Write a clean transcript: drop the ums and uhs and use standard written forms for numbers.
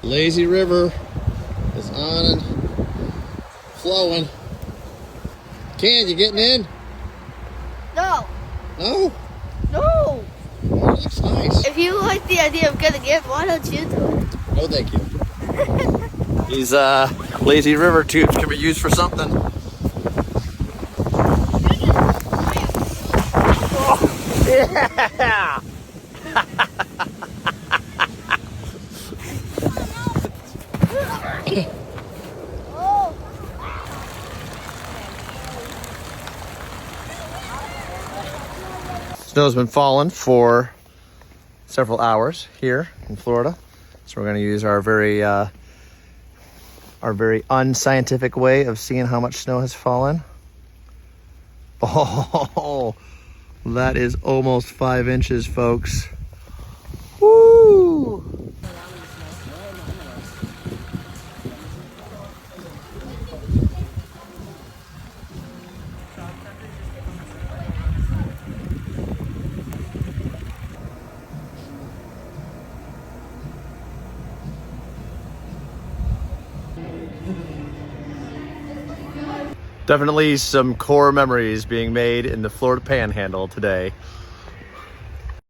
Lazy River is on and flowing. Ken, you getting in? No. No? No. Oh, it looks nice. If you like the idea of getting in, why don't you do it? No, thank you. These lazy river tubes can be used for something. Oh, yeah! Oh. Snow's been falling for several hours here in Florida, so we're going to use our very unscientific way of seeing how much snow has fallen. Oh, that is almost 5 inches, folks. Woo! Definitely some core memories being made in the Florida Panhandle today.